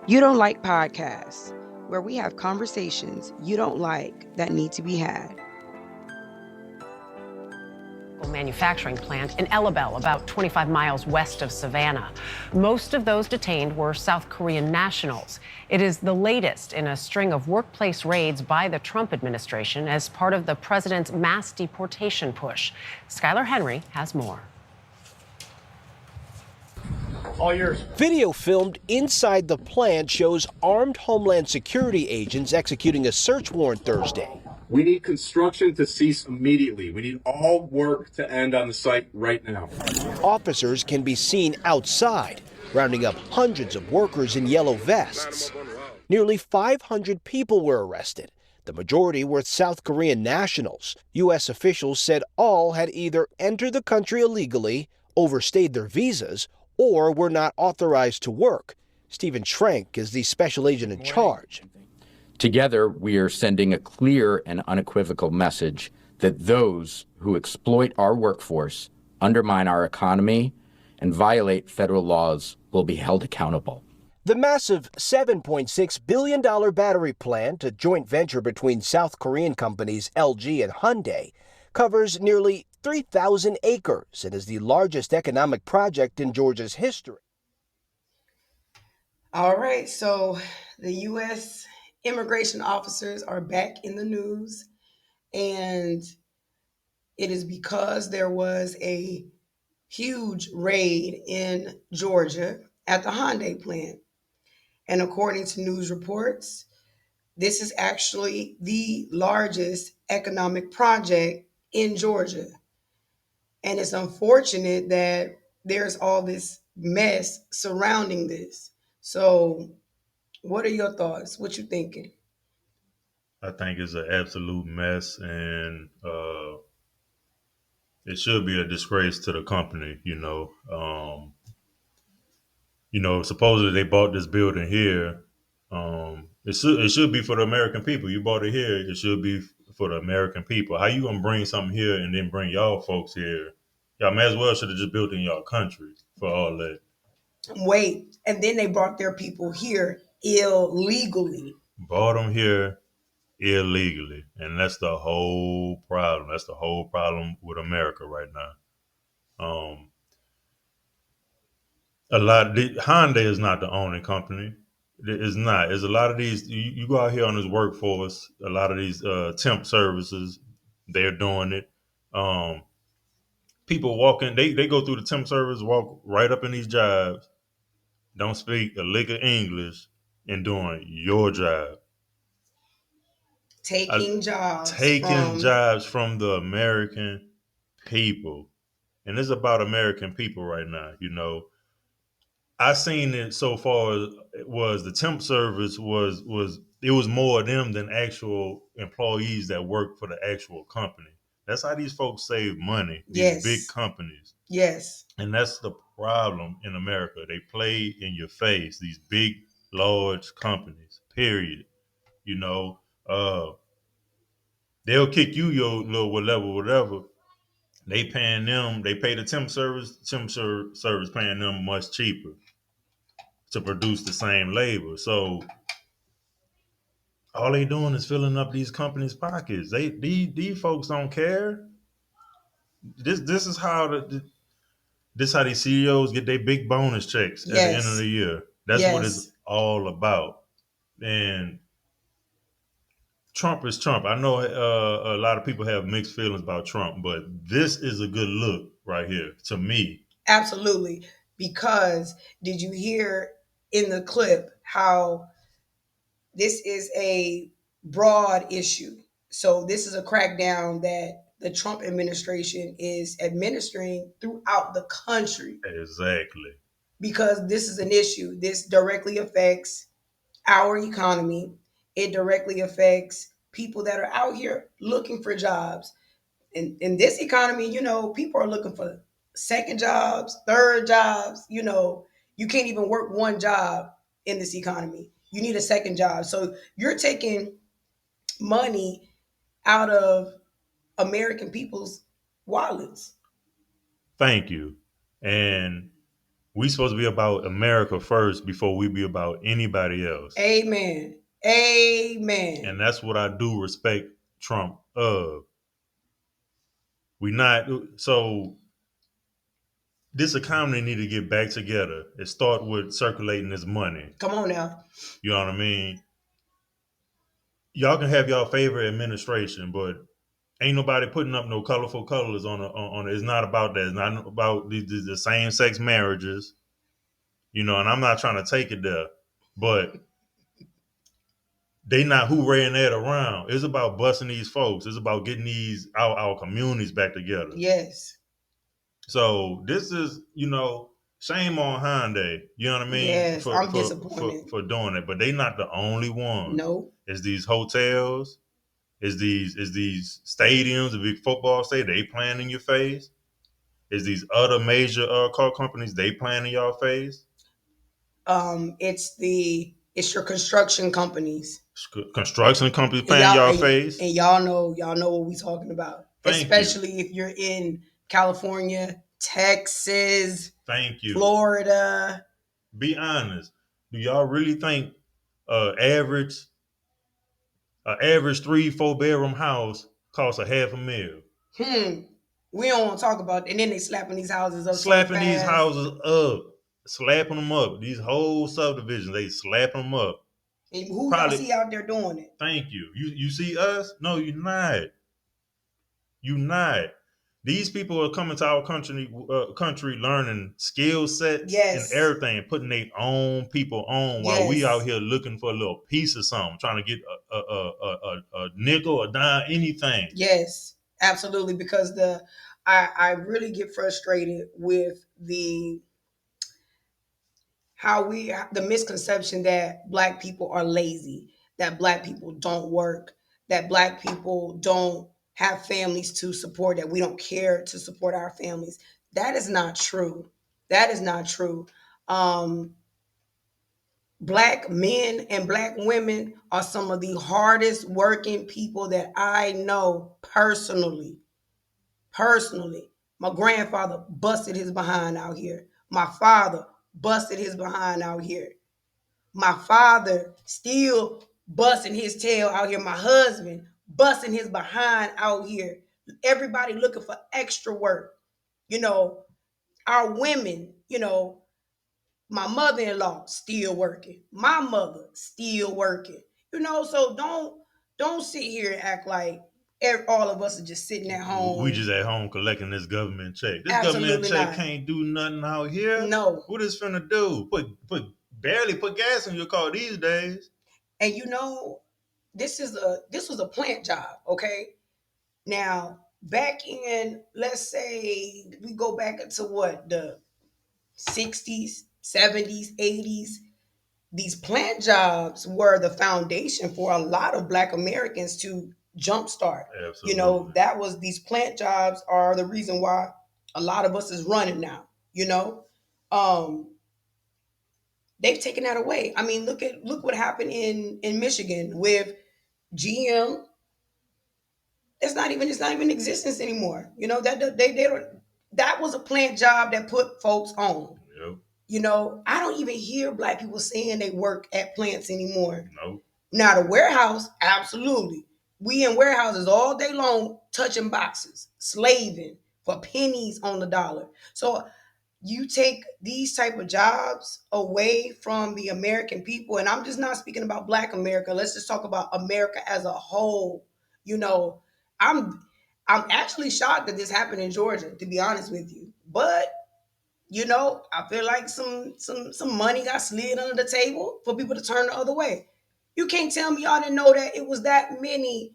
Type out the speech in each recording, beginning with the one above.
You Don't Like Podcasts, where we have conversations you don't like that need to be had. Manufacturing plant in Ellabelle, about 25 miles west of Savannah. Most of those detained were South Korean nationals. It is the latest in a string of workplace raids by the Trump administration as part of the president's mass deportation push. Skylar Henry has more. All yours. Video filmed inside the plant shows armed Homeland Security agents executing a search warrant Thursday. We need construction to cease immediately. We need all work to end on the site right now. Officers can be seen outside, rounding up hundreds of workers in yellow vests. Nearly 500 people were arrested. The majority were South Korean nationals. U.S. officials said all had either entered the country illegally, overstayed their visas, or were not authorized to work. Stephen Schrank is the special agent in charge. Together, we are sending a clear and unequivocal message that those who exploit our workforce, undermine our economy, and violate federal laws will be held accountable. The massive $7.6 billion battery plant, a joint venture between South Korean companies LG and Hyundai, covers nearly 3,000 acres and is the largest economic project in Georgia's history. All right, so the U.S. immigration officers are back in the news, and it is because there was a huge raid in Georgia at the Hyundai plant. And according to news reports, this is actually the largest economic project in Georgia. And it's unfortunate that there's all this mess surrounding this. So, what are your thoughts? What you thinking? I think it's an absolute mess, and it should be a disgrace to the company. Supposedly they bought this building here. It should be for the American people. You bought it here. It should be for the American people. How you gonna bring something here and then bring y'all folks here? Y'all may as well should have just built in y'all country for all that. Wait, and then they brought their people here illegally. Bought them here illegally, and that's the whole problem. That's the whole problem with America right now. Hyundai is not the owning company. It's not. There's a lot of these. You go out here on this workforce. A lot of these temp services, they're doing it. Um, People walking. They go through the temp service, walk right up in these jobs. Don't speak a lick of English, and doing your job. Taking jobs Taking from jobs from the American people, and it's about American people right now. I seen it so far. It was the temp service was it was more of them than actual employees that work for the actual company. That's how these folks save money. These big yes, companies, yes. and that's the problem in America. They play in your face. These big, large companies. Period. You know, uh, they'll kick you your little whatever. They paying them. They pay the temp service. Service paying them much cheaper to produce the same labor. So all they doing is filling up these companies' pockets. These folks don't care. This is how this how these CEOs get their big bonus checks at the end of Yes, the year. That's what it's yes. all about. And Trump is Trump. I know a lot of people have mixed feelings about Trump, but this is a good look right here to me. Absolutely. Because did you hear in the clip how this is a broad issue? So this is a crackdown that the Trump administration is administering throughout the country Exactly. because this is an issue. This directly affects our economy. It directly affects people that are out here looking for jobs. In this economy, people are looking for second jobs, third jobs. You can't even work one job in this economy. You need a second job. So you're taking money out of American people's wallets. Thank you. And We supposed to be about America first before we be about anybody else. Amen. Amen. And that's what I do respect Trump of. We not so this economy need to get back together. It start with circulating this money. Come on now. You know what I mean? Y'all can have y'all favorite administration, but ain't nobody putting up no colorful colors on it. It's not about that. It's not about the same sex marriages. You know, and I'm not trying to take it there, but they not hooraying that around. It's about busting these folks. It's about getting these our communities back together. Yes. So this is, shame on Hyundai. You know what I mean? Yes. I'm disappointed. For doing it, but they not the only one. No. It's these hotels. It's these stadiums, the big football stadium. They playing in your face. It's these other major car companies. They playing in your face. It's your construction companies. Construction companies playing y'all face. And y'all know what we talking about. Especially if you're in California, Texas, Florida. Be honest. Do y'all really think average 3-4 bedroom house costs $500,000? We don't want to talk about it. And then they slapping these houses up. Slapping them up. These whole subdivisions, they slapping them up. And who y'all see out there doing it? Thank you. You see us? No, you're not. You're not. These people are coming to our country learning skill sets and everything, putting their own people on while we out here looking for a little piece of something, trying to get a nickel, a dime, anything. Yes, absolutely. Because I really get frustrated with the misconception that Black people are lazy, that Black people don't work, that Black people don't have families to support, that we don't care to support our families. That is not true. That is not true. Black men and Black women are some of the hardest working people that I know personally. Personally, my grandfather busted his behind out here. My father busted his behind out here. My father still busting his tail out here. My husband busting his behind out here. Everybody looking for extra work. Our women, my mother-in-law still working. My mother still working. So don't sit here and act like all of us are just sitting at home. We just at home collecting this government check. This government check can't do nothing out here. No. What is finna do? Barely put gas in your car these days. And this was a plant job, okay? Now, back in, let's say we go back into the 60s, 70s, 80s, these plant jobs were the foundation for a lot of Black Americans to jumpstart. Absolutely. These plant jobs are the reason why a lot of us is running now. They've taken that away. I mean, look what happened in Michigan with GM. It's not even in existence anymore. That was a plant job that put folks on. Yep. I don't even hear Black people saying they work at plants anymore. Nope. Now the warehouse, absolutely. We in warehouses all day long, touching boxes, slaving for pennies on the dollar. So you take these type of jobs away from the American people, and I'm just not speaking about Black America. Let's just talk about America as a whole. I'm actually shocked that this happened in Georgia, to be honest with you. But I feel like some money got slid under the table for people to turn the other way. You can't tell me y'all didn't know that it was that many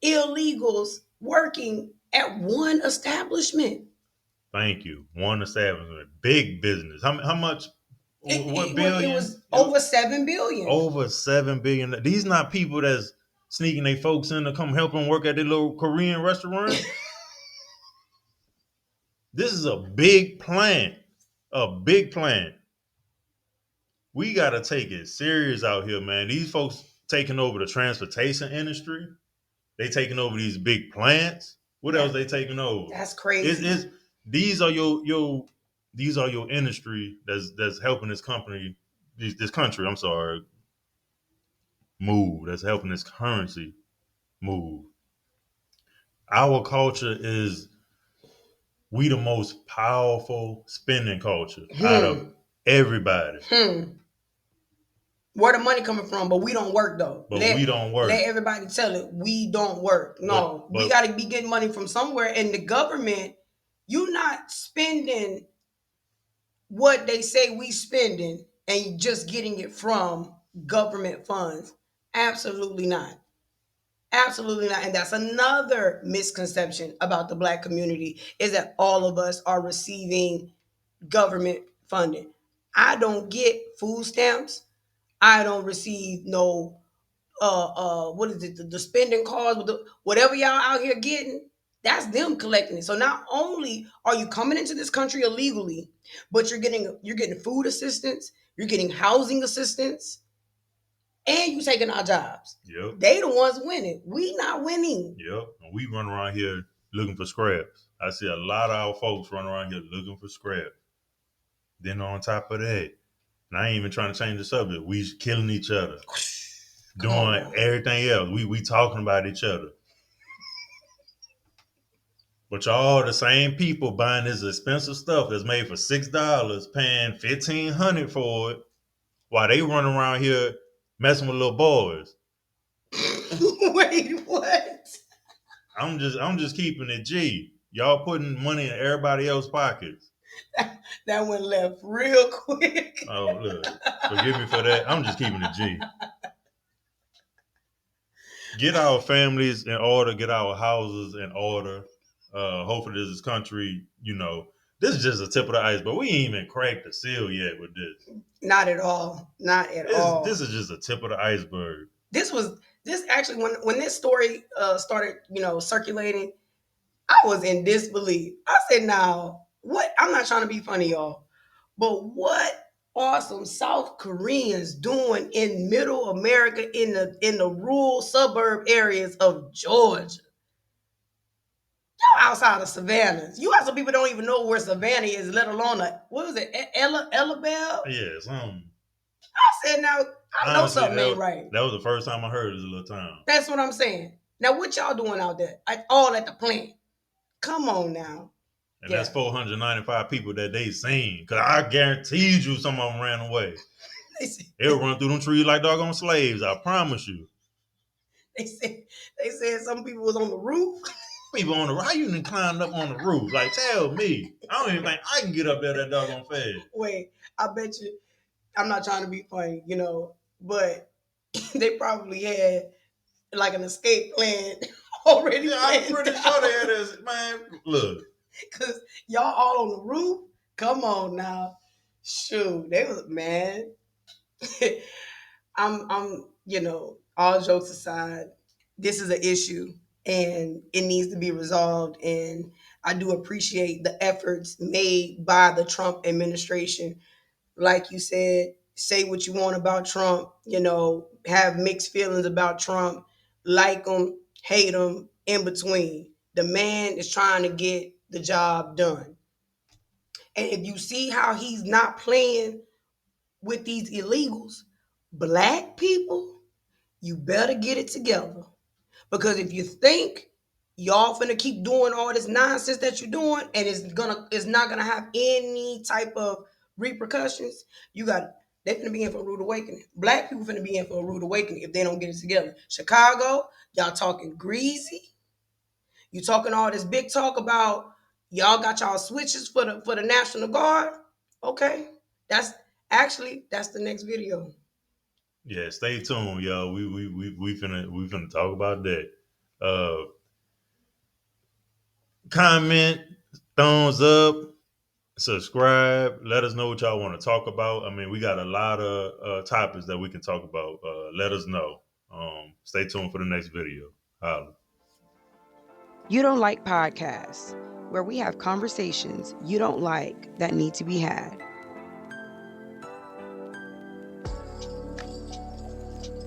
illegals working at one establishment. Thank you. One establishment, big business. How much? What billion? It was over $7 billion. Over $7 billion. These not people that's sneaking their folks in to come help them work at their little Korean restaurant. This is a big plant. A big plant. We got to take it serious out here, man. These folks taking over the transportation industry. They taking over these big plants. What else they taking over? That's crazy. These are your These are your industry that's helping this country. I'm sorry, move. That's helping this currency move. Our culture is we the most powerful spending culture out of Hmm. everybody, Hmm. Where the money coming from? But we don't work though. but we don't work. Let everybody tell it. We don't work. But No, we but got to be getting money from somewhere. And the government, you not spending what they say we spending and just getting it from government funds. Absolutely not. Absolutely not. And that's another misconception about the black community is that all of us are receiving government funding. I don't get food stamps. I don't receive no what is it, the spending cards with whatever y'all out here getting, that's them collecting it. So not only are you coming into this country illegally, but you're getting food assistance, you're getting housing assistance, and you taking our jobs. yep, They the ones winning. We not winning. yep. And we run around here looking for scraps. I see a lot of our folks run around here looking for scraps. Then on top of that, and I ain't even trying to change the subject. We killing each other, Come on doing now. everything else. We talking about each other. But y'all the same people buying this expensive stuff that's made for $6, paying $1,500 for it, while they running around here messing with little boys. Wait, what? I'm just keeping it G. Y'all putting money in everybody else's pockets. That went left real quick. Oh look, forgive me for that. I'm just keeping it G. Get our families in order, get our houses in order. Hopefully this country, this is just the tip of the iceberg. We ain't even cracked the seal yet with this. Not at all. Not at This all. is just the tip of the iceberg. This actually when this story started circulating, I was in disbelief. I said, "Now what? I'm not trying to be funny, y'all, but what are some South Koreans doing in Middle America in the rural suburb areas of Georgia? Y'all outside of Savannah. You have some people don't even know where Savannah is, let alone what was it, Ella Bell? Yes. I said, now I know Honestly, something ain't right. that was the first time I heard this little town. That's what I'm saying. Now, what y'all doing out there? All at the plant. Come on now. And that's 495 people that they seen. Because I guaranteed you some of them ran away. They'll run through them trees like doggone slaves. I promise you. They said some people was on the roof. People on the roof. How you done climbed up on the roof? Like, tell me. I don't even think I can get up there that doggone fast. Wait, I bet you. I'm not trying to be funny, but they probably had like an escape plan already. Yeah, I'm pretty sure they had this. Man, look. Because y'all all on the roof. Come on now. Shoot, they was, man. All jokes aside, this is an issue and it needs to be resolved. And I do appreciate the efforts made by the Trump administration. Like you said, say what you want about Trump, have mixed feelings about Trump, like him, hate him, in between. The man is trying to get the job done. And if you see how he's not playing with these illegals, black people, you better get it together. Because if you think y'all finna keep doing all this nonsense that you're doing and it's not gonna have any type of repercussions, they finna be in for a rude awakening. Black people finna be in for a rude awakening if they don't get it together. Chicago, y'all talking greasy. You talking all this big talk about y'all got y'all switches for the National Guard. Okay. That's the next video. Yeah, stay tuned, y'all. We finna talk about that. Comment, thumbs up, subscribe. Let us know what y'all want to talk about. I mean, we got a lot of topics that we can talk about. Let us know. Stay tuned for the next video. Holla. You Don't Like podcasts, where we have conversations you don't like that need to be had.